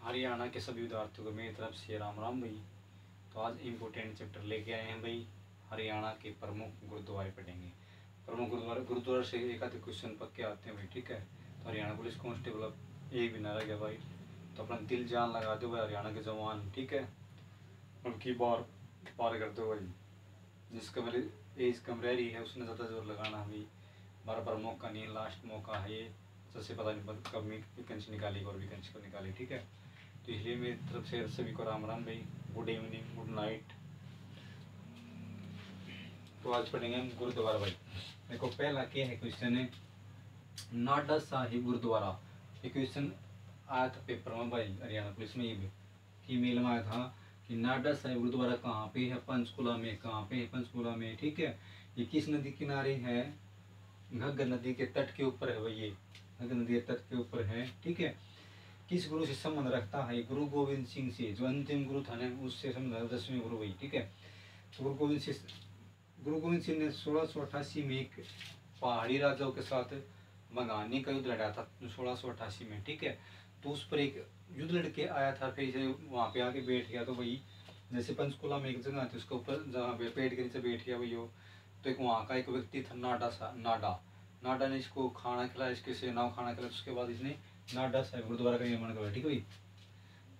हरियाणा के सभी विद्यार्थियों को मेरी तरफ से राम राम भाई। तो आज इम्पोर्टेंट चैप्टर लेके आए हैं भाई। हरियाणा के प्रमुख गुरुद्वारे पढ़ेंगे। प्रमुख गुरुद्वारा से एक आधे क्वेश्चन पक्के आते हैं भाई, ठीक है। तो हरियाणा पुलिस कांस्टेबल अब एक भी ना रह गया भाई। तो अपना दिल जान लगा दो भाई हरियाणा के जवान, ठीक है। उनकी बार पार कर दो भाई। जिसका मेरी एज कम रह रही है उसने ज़्यादा जोर लगाना है भाई। बार बार मौका नहीं है, लास्ट मौका है ये। सबसे पता नहीं कब वैकेंसी निकालेगी और वैकेंसी को निकाली, ठीक है। तो इसलिए मेरी तरफ से सभी को राम राम भाई। Good evening, good night. तो आज पढ़ेंगे हम गुरुद्वारा भाई। देखो पहला क्या है क्वेश्चन है, नाडा साहिब गुरुद्वारा। ये क्वेश्चन आया था पेपर में भाई, हरियाणा पुलिस में। ये भी फीमेल में आया था कि नाडा साहिब गुरुद्वारा कहाँ पे है, पंचकुला में। कहाँ पे है, पंचकुला में, ठीक है। ये किस नदी किनारे है, घग्गर नदी के तट के ऊपर है भाई। ये घग्गर नदी के तट के ऊपर है, ठीक है। किस गुरु से संबंध रखता है, गुरु गोविंद सिंह से, जो अंतिम गुरु था ना उससे संबंध, 10वें गुरु भाई, ठीक है। तो गुरु गोविंद सिंह ने 1688 में एक पहाड़ी राजाओं के साथ बंगानी का युद्ध लड़ा था 1688 में, ठीक है। तो उस पर एक युद्ध लड़के आया था, फिर से वहाँ पे आके बैठ गया। तो भाई जैसे पंचकुला में एक जगह थी उसके ऊपर जहाँ पे पेड़ के नीचे बैठ गया भाई वो। तो एक वहाँ का एक व्यक्ति था नाडा ने इसको खाना खिलाया, इसके सेना को खाना खिलाया। उसके बाद इसने नाडा साहिब गुरुद्वारा का निर्माण करवाया, ठीक है भाई।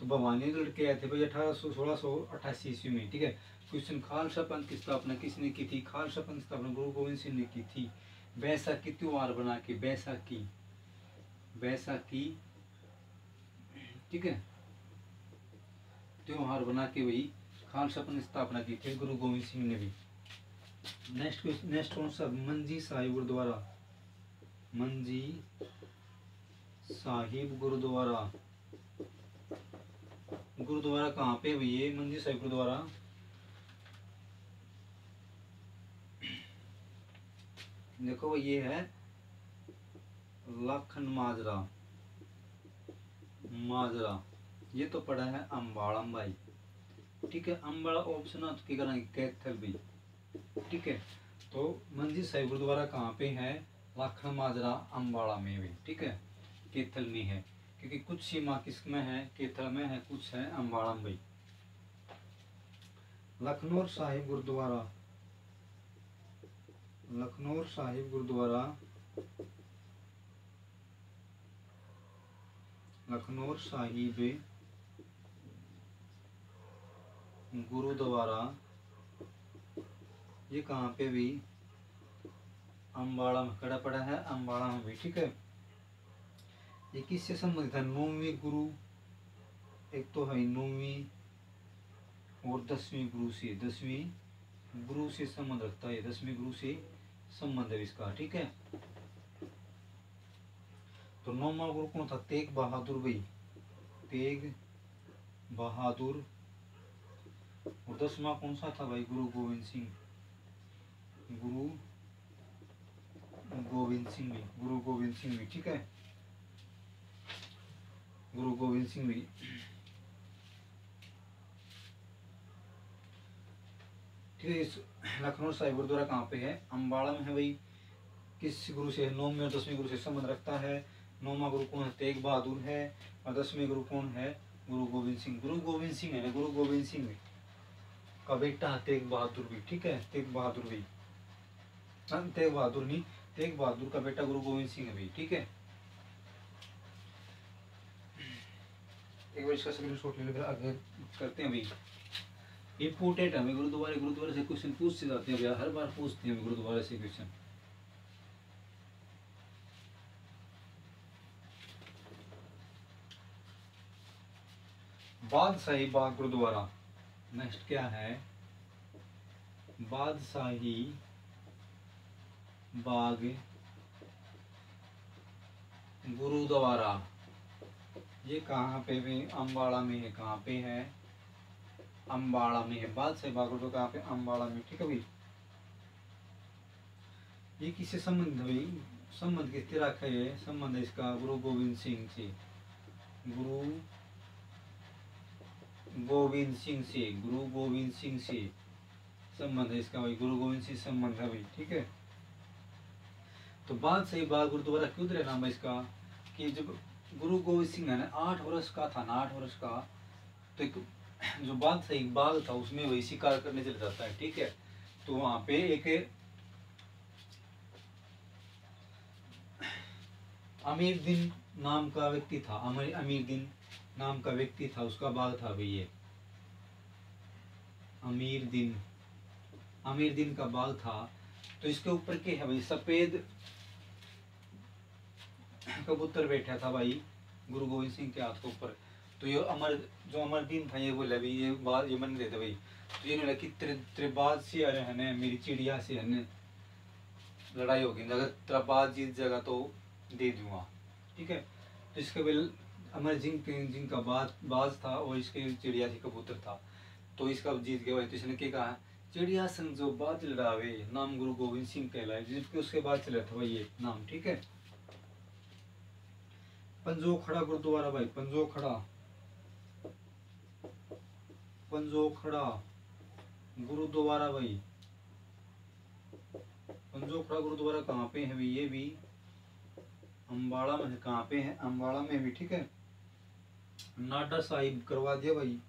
तो भवानी लड़के आए थे भाई 1688 ईस्वी में, ठीक है। क्वेश्चन, खालसा पंथ की स्थापना किसने की थी? खालसा पंथ की स्थापना गुरु गोविंद सिंह ने की थी। बैसाखी त्योहार बना के, बैसाखी, ठीक है, त्योहार बना के भाई खालसा पंथ की स्थापना की थी गुरु गोविंद सिंह ने भी। नेक्स्ट कौन सा, मंजी साहिब गुरुद्वारा। मंजी साहिब गुरुद्वारा कहाँ पे भाई ये मंजी साहिब गुरुद्वारा? देखो भाई ये है लाखन माजरा। ये तो पड़ा है अम्बाड़ा भाई, ठीक है। अम्बाड़ा ऑप्शन की करेंगे कैथल भी, ठीक है। तो मंजी साहिब गुरुद्वारा कहाँ पे है? लाखन माजरा अम्बाड़ा में भी, ठीक है। कैथल में है क्योंकि कुछ सीमा किस में है, कैथल में है, कुछ है अम्बाड़ा में भाई। लखनऊ साहिब गुरुद्वारा ये कहाँ पे भी? अम्बाड़ा में खड़ा पड़ा है, अम्बाड़ा में भी, ठीक है। ये किससे संबंधित है? 9वें गुरु, एक तो है 9वीं और 10वीं गुरु से, 10वीं गुरु से संबंध रखता है, 10वें गुरु से संबंध है इसका, ठीक है। तो 9वां गुरु कौन था? तेग बहादुर भाई, तेग बहादुर। और 10वां कौन सा था भाई? गुरु गोविंद सिंह भी, ठीक है। गुरु गोविंद सिंह भी। ठीक है। लखनऊ साहिब गुरुद्वारा कहाँ पे है? अम्बाड़ा में है भाई। किस गुरु से? 9वें और 10वें गुरु से संबंध रखता है। 9वां गुरु कौन है? तेग बहादुर है। और 10वें गुरु कौन है? गुरु गोविंद सिंह। गुरु गोविंद सिंह है ना, गुरु गोविंद सिंह का बेटा तेग बहादुर भी, ठीक है। तेग बहादुर भी, तेग बहादुर नहीं, तेग बहादुर का बेटा गुरु गोविंद सिंह है भाई, ठीक है। एक बार इसका स्क्रीनशॉट ले लेकर आगे करते हैं भाई। इम्पोर्टेंट हमें गुरुद्वारे से क्वेश्चन पूछते जाते हैं भैया, हर बार पूछते हैं गुरुद्वारे से क्वेश्चन। बादशाही बाग गुरुद्वारा। नेक्स्ट क्या है? बादशाही बाग गुरुद्वारा। ये कहाँ पे भी? अम्बाड़ा में है। कहाँ पे है? अम्बाड़ा में है। बादशाही बाग गुरुद्वारा कहाँ पे? अम्बाड़ा में, ठीक है भाई। ये किससे संबंध भाई? संबंध किससे रखा है? संबंध इसका गुरु गोविंद सिंह से, गुरु गोविंद सिंह से संबंध है इसका भाई। गुरु गोविंद सिंह संबंध है भाई, ठीक है। तो बादशाही बाग गुरुद्वारा क्यों दिया नाम है इसका? कि जब गुरु गोविंद सिंह है ना 8 वर्ष का था ना, 8 वर्ष का, तो एक जो बाग था, एक बाग था, उसमें वही शिकार करने चले जाता है, ठीक है। तो वहां पे एक अमीर दिन नाम का व्यक्ति था, अमीर दिन नाम का व्यक्ति था, उसका बाग था भाई ये अमीर दिन का बाग था। तो इसके ऊपर के है भाई सफेद कबूतर बैठा था भाई गुरु गोविंद सिंह के हाथ के ऊपर। तो ये अमर दिन था, ये बोला भाई ये बात ये मन देते भाई। तो ये बोला कि तेरे बात से अरे है मेरी चिड़िया से है लड़ाई होगी, अगर तेरा बात जीत जाएगा तो दे दूंगा, ठीक है। तो इसके बिल अमर जिन का बाज था और इसके चिड़िया थी कबूतर था। तो इसका जीत गया भाई। तो इसने क्या कहा, चिड़िया संग जो बाज लड़ावे नाम गुरु गोविंद सिंह कहलाए, जिसके उसके बाद चला था भाई ये नाम, ठीक है। पंजो खड़ा गुरुद्वारा भाई, पंजो खड़ा गुरुद्वारा भाई। पंजो खड़ा गुरुद्वारा कहाँ पे है भाई, ये भी अम्बाड़ा में है। कहाँ पे है, अम्बाड़ा में भी, ठीक है। नाडा साहिब करवा दिया भाई।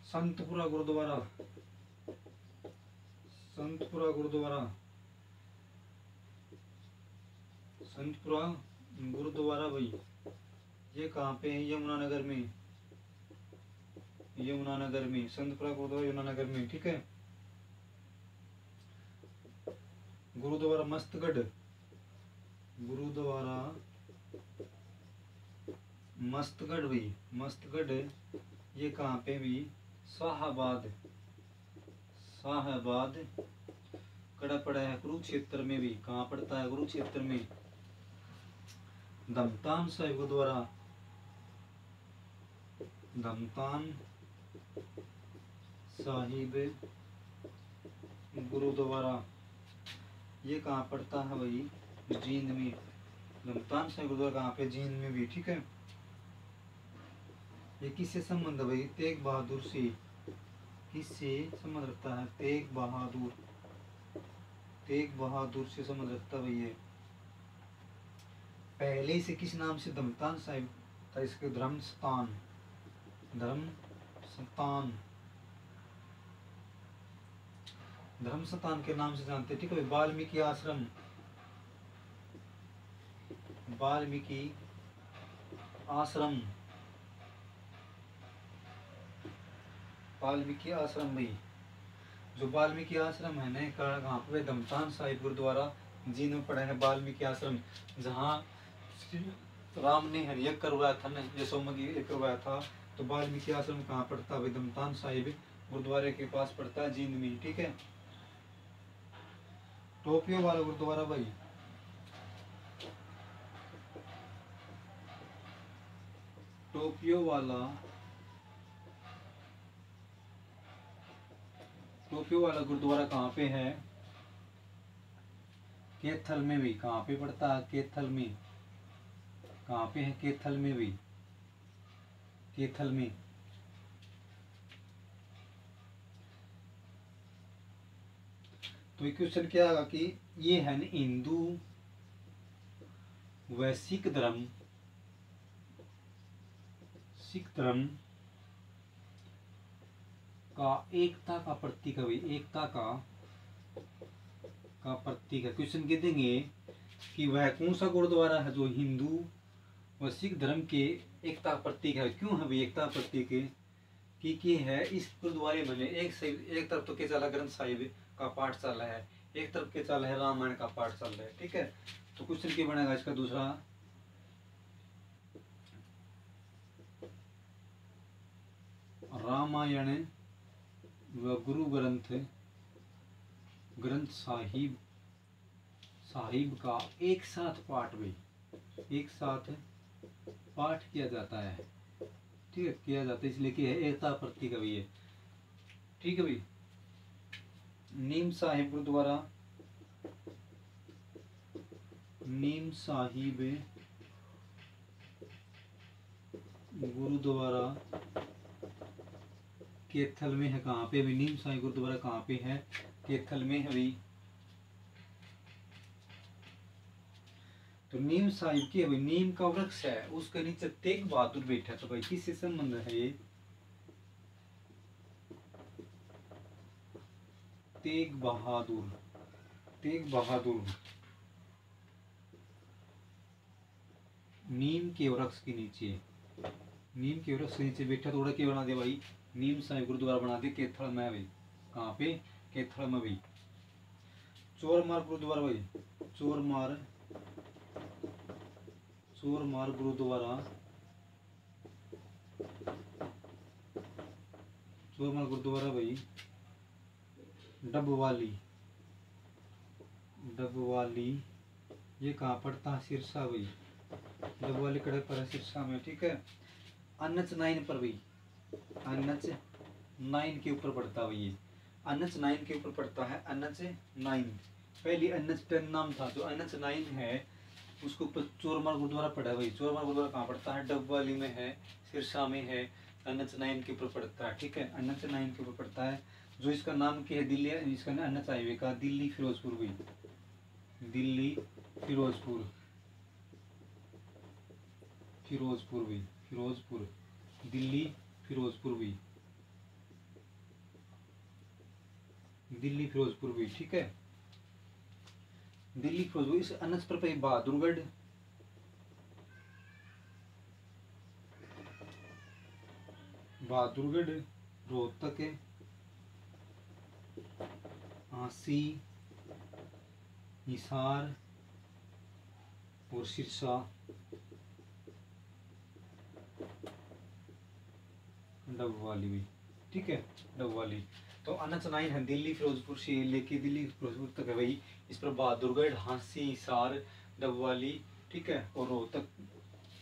संतपुरा गुरुद्वारा भाई, ये कहाँ पे है, यमुनानगर में संतपुरा गुरुद्वारा यमुनानगर में, ठीक है। गुरुद्वारा मस्तगढ़ भाई, मस्तगढ़ ये कहाँ पे भी, शाहबाद कड़ा पड़ा है कुरुक्षेत्र में भी। कहाँ पड़ता है, कुरुक्षेत्र में। धमतान साहिब गुरुद्वारा, धमतान साहिब गुरुद्वारा ये कहाँ पड़ता है भाई, जींद में। धमतान साहिब गुरुद्वारा कहाँ पे, जींद में भी, ठीक है। ये किससे संबंध है भाई, तेग बहादुर से। किससे संबंध रखता है, तेग बहादुर से संबंध रखता है भाई ये। पहले से किस नाम से, धमतान साहिब था, इसके धर्मस्थान के नाम से जानते, ठीक है। वाल्मीकि आश्रम भाई, जो वाल्मीकि आश्रम है ना कहाँ पे, धमतान साहिब गुरुद्वारा जींद में पड़ा है वाल्मीकि आश्रम, जहाँ राम ने यज्ञ करवाया था ना, यशोमत यज्ञ करवाया था। तो वाल्मीकि आश्रम कहाँ पड़ता है, धमतान साहिब गुरुद्वारे के पास पड़ता है, जींद में, ठीक है। टोपियो वाला गुरुद्वारा भाई, टोपियो वाला गुरुद्वारा कहाँ पे है, कैथल में भी। कहाँ पे पड़ता है, कैथल में। कहाँ पे है, कैथल में भी, कैथल में। तो ये क्वेश्चन क्या आएगा कि ये है ना हिंदू व सिख धर्म का एकता का प्रतीक है भाई, एकता का प्रतीक है। क्वेश्चन कह देंगे कि वह कौन सा गुरुद्वारा है जो हिंदू व सिख धर्म के एकता प्रतीक है। क्यों है भाई एकता प्रतीक है, क्योंकि है इस गुरुद्वारे में एक तरफ तो क्या चला ग्रंथ साहिब का पाठ चल रहा है, एक तरफ के चल रहा है रामायण का पाठ चल रहा है, ठीक है। तो क्वेश्चन क्या बनेगा इसका दूसरा, रामायण व गुरु ग्रंथ साहिब का एक साथ पाठ भाई, एक साथ पाठ किया जाता है, ठीक है, किया जाता है, इसलिए कि है एकता प्रतीक है भाई, ठीक है भाई। नीम साहिब गुरुद्वारा, नीम साहिब गुरुद्वारा कैथल में है। कहाँ पे भी नीम साहिब गुरुद्वारा कहाँ पे है, कैथल में है भाई, तो नीम साहिब की भाई नीम का वृक्ष है, उसके नीचे तेग बहादुर बैठा। तो भाई किससे संबंध है ये? तेग बहादुर, तेग बहादुर नीम के वृक्ष के नीचे, नीम के वृक्ष के नीचे बैठा। थोड़ा क्या बना दिया भाई? नीम साहिब गुरुद्वारा बना दिया केथल में भाई। कहाँ पे? केथल में भाई। चोरमार गुरुद्वारा भाई, चोरमार, चोरमार गुरुद्वारा, चोरमार गुरुद्वारा भाई डबवाली, डबवाली ये कहाँ पड़ता है? सिरसा भाई। डबवाली कड़क पर है सिरसा में, ठीक है। NH 9 पर भाई, NH 9 के ऊपर पड़ता है ये, NH 9 के ऊपर पड़ता है। NH 9 पहली NH 10 नाम था, जो NH 9 है उसके ऊपर चोरमार गुरुद्वारा पड़ा है भाई। चोरमार गुरुद्वारा कहाँ पड़ता है? डबवाली में है, सिरसा में है, NH 9 के ऊपर पड़ता है, ठीक है। NH 9 के ऊपर पड़ता है। जो इसका नाम क्या है? दिल्ली, इसका NH हाईवे का दिल्ली फिरोजपुर भाई, दिल्ली फिरोजपुर, फिरोजपुर भी, फिरोजपुर, दिल्ली फिरोजपुर भी, दिल्ली फिरोजपुर भी, ठीक है। दिल्ली फिरोजपुर। इस NH पर भाई बहादुरगढ़, बहादुरगढ़, रोहतक, झांसी, हिसार और सिरसा, डबवाली भी, ठीक है। डबवाली। तो NH 9 है, दिल्ली फिरोजपुर से लेके दिल्ली फिरोजपुर तक है भाई। इस पर बहादुरगढ़, झांसी, हिसार, डबवाली, ठीक है, और रोहतक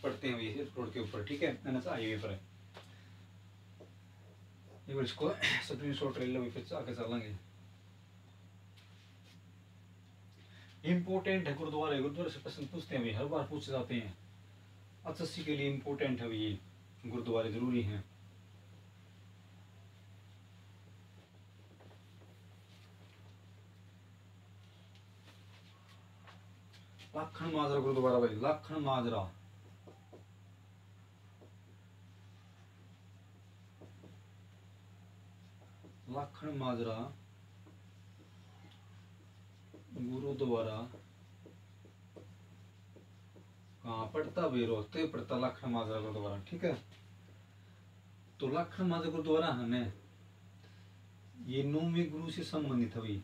पड़ते हैं भाई रोड के ऊपर, ठीक है। NH हाईवे पर है। ये बार इसको स्क्रीन शॉट ले लो, फिर आगे चलेंगे। इम्पोर्टेंट है गुरुद्वारे, गुरुद्वारे से प्रश्न पूछते हैं भाई, हर बार पूछे जाते हैं। HSC के लिए इम्पोर्टेंट है भाई ये गुरुद्वारे, जरूरी हैं। लाखन माजरा गुरुद्वारा भाई, लाखन माजरा, लाखन माजरा गुरुद्वारा कहाँ पड़ता भाई? रोहतक पड़ता लाखन माजरा गुरुद्वारा, ठीक है। तो लाखन माजरा गुरुद्वारा हमें ये 9वें गुरु से संबंधित है भाई।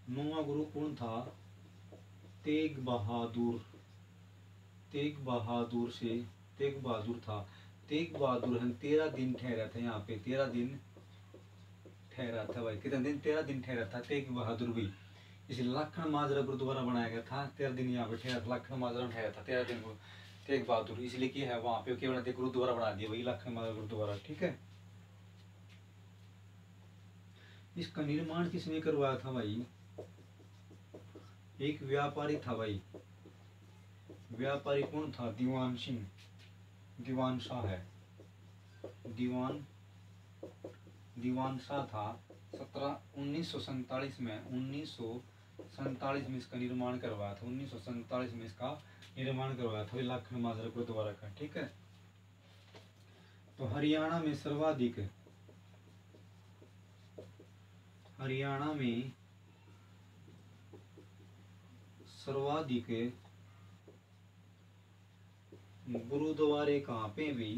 9वां गुरु कौन था? तेग बहादुर, तेग बहादुर से, तेग बहादुर था। तेग बहादुर हम 13 दिन ठहरा था यहाँ पे, 13 दिन ठहरा था भाई। कितने दिन? 13 दिन ठहरा था तेग बहादुर भी। इसलिए लाखन माजरा गुरुद्वारा बनाया गया था, 13 दिन यहाँ पे ठहरा था, लाखन माजरा में ठहरा था 13 दिन को तेग बहादुर, इसलिए क्या है वहाँ पे क्या बना दिया? गुरुद्वारा बना दिया भाई, लाखन माजरा गुरुद्वारा, ठीक है। इसका निर्माण किसने करवाया था भाई? एक व्यापारी था भाई। व्यापारी कौन था? दीवान सिंह, दीवान शाह है, दीवान, दीवान शाह था। 1947 में, 1947 में इसका निर्माण करवाया था। 1947 में इसका निर्माण करवाया था लाखन माजरा गुरुद्वारा का, ठीक है। तो हरियाणा में सर्वाधिक, हरियाणा में सर्वाधिक गुरुद्वारे कहाँ पे भी?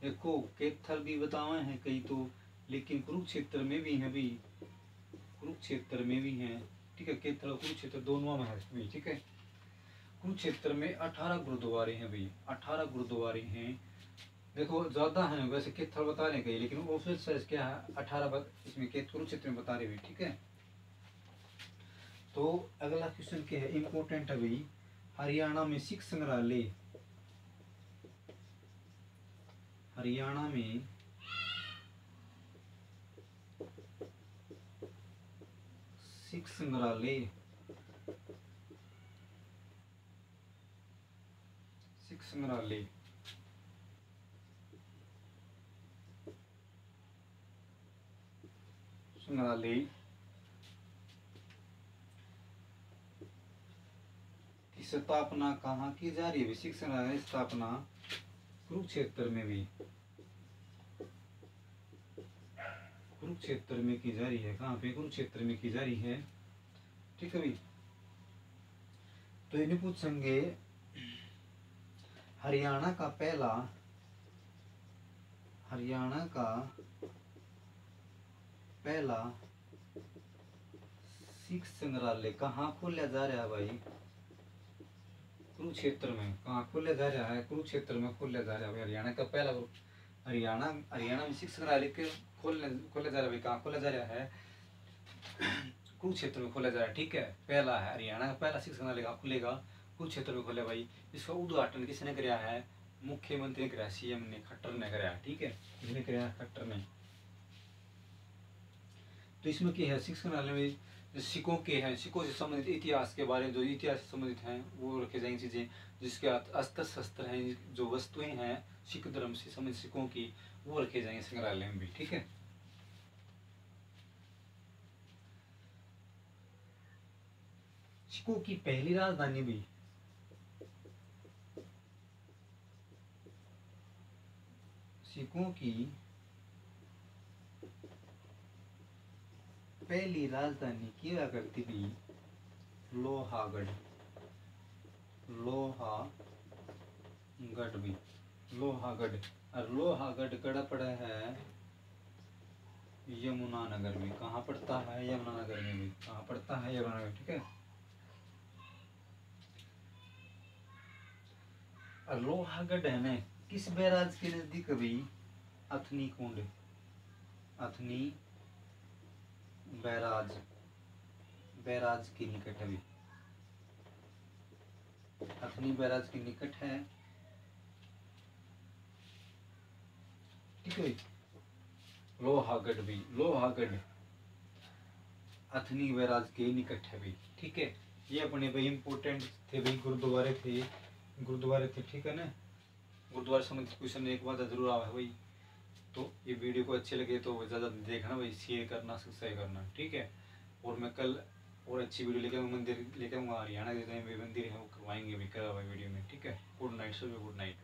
देखो कैथल भी बताए हैं कई तो, लेकिन कुरुक्षेत्र में भी है भी, कुरुक्षेत्र में भी है, ठीक है। कैथल और कुरुक्षेत्र दोनों में है भी, ठीक है। कुरुक्षेत्र में 18 गुरुद्वारे हैं भाई, 18 गुरुद्वारे हैं। देखो ज्यादा है वैसे कैथल बता रहे कहीं, लेकिन ऑफिशियल साइज क्या है? 18 इसमें कुरुक्षेत्र में बता रहे भाई, ठीक है। तो अगला क्वेश्चन क्या है? इम्पोर्टेंट है भाई। हरियाणा में सिख संग्रहालय, हरियाणा में सिख संग्रहालय, सिख संग्रहालय, संग्रहालय स्थापना कहाँ की जा रही है? शिक्षक संग्रहालय स्थापना कुरुक्षेत्र में भी, कुरुक्षेत्र में की जा रही है। कहाँ पे? कुरुक्षेत्र में की जा रही है। ठीक है भाई। तो इन्हें पूछेंगे हरियाणा का पहला सिख संग्रहालय कहाँ खोला जा रहा है भाई? कुरुक्षेत्र में। कहाँ खोला जा रहा है? कुरुक्षेत्र में खोला जा रहा है भाई। हरियाणा का पहला हरियाणा में सिख संग्रहालय के खोला जा रहा है भाई। कहाँ खोला जा रहा है? कुरुक्षेत्र में खोला जा रहा है। ठीक है, पहला है हरियाणा का पहला सिख संग्रहालय कहाँ खुलेगा? कुरुक्षेत्र में खोले भाई। इसका उद्घाटन किसने कराया है? मुख्यमंत्री ने कराया, सीएम ने, खट्टर ने कराया। ठीक है, किसने कराया? खट्टर ने। तो इसमें क्या है? सिख संग्रहालय में सिखों के हैं, सिखों से संबंधित इतिहास के बारे में, जो इतिहास से संबंधित हैं वो रखे जाएंगे चीजें, जिसके अस्त्र शस्त्र हैं, जो वस्तुएं हैं सिख धर्म से संबंधित सिखों की, वो रखे जाएंगे संग्रहालय में भी। ठीक है। सिखों की पहली राजधानी भी, सिखों की पहली राजधानी किया करती थी लोहागढ़। लोहागढ़ भी, लोहागढ़। और लोहागढ़ कड़ा पड़ा है यमुनानगर में। कहाँ पड़ता है? यमुनानगर में भी। कहाँ पड़ता है? यमुनानगर। ठीक है। और लोहागढ़ है ना किस बैराज के नजदीक भी? अथनी कुंड, अथनी बैराज के निकट है भी। अथनी बैराज के निकट है। ठीक है। लोहागढ़ भी, लोहागढ़ अथनी बैराज के निकट है भी। ठीक है। ये अपने भाई इंपोर्टेंट थे भाई, गुरुद्वारे थे, गुरुद्वारे थे। ठीक है ना। गुरुद्वारे संबंधित क्वेश्चन एक बार जरूर आवा है भाई। तो ये वीडियो को अच्छे लगे तो ज़्यादा देखना भाई, शेयर करना, सब्सक्राइब करना। ठीक है। और मैं कल और अच्छी वीडियो लेकर मंदिर लेकर आऊँगा। हरियाणा के जितने भी मंदिर है वो करवाएंगे भी, करा हुआ वीडियो में। ठीक है। गुड नाइट सभी, गुड नाइट।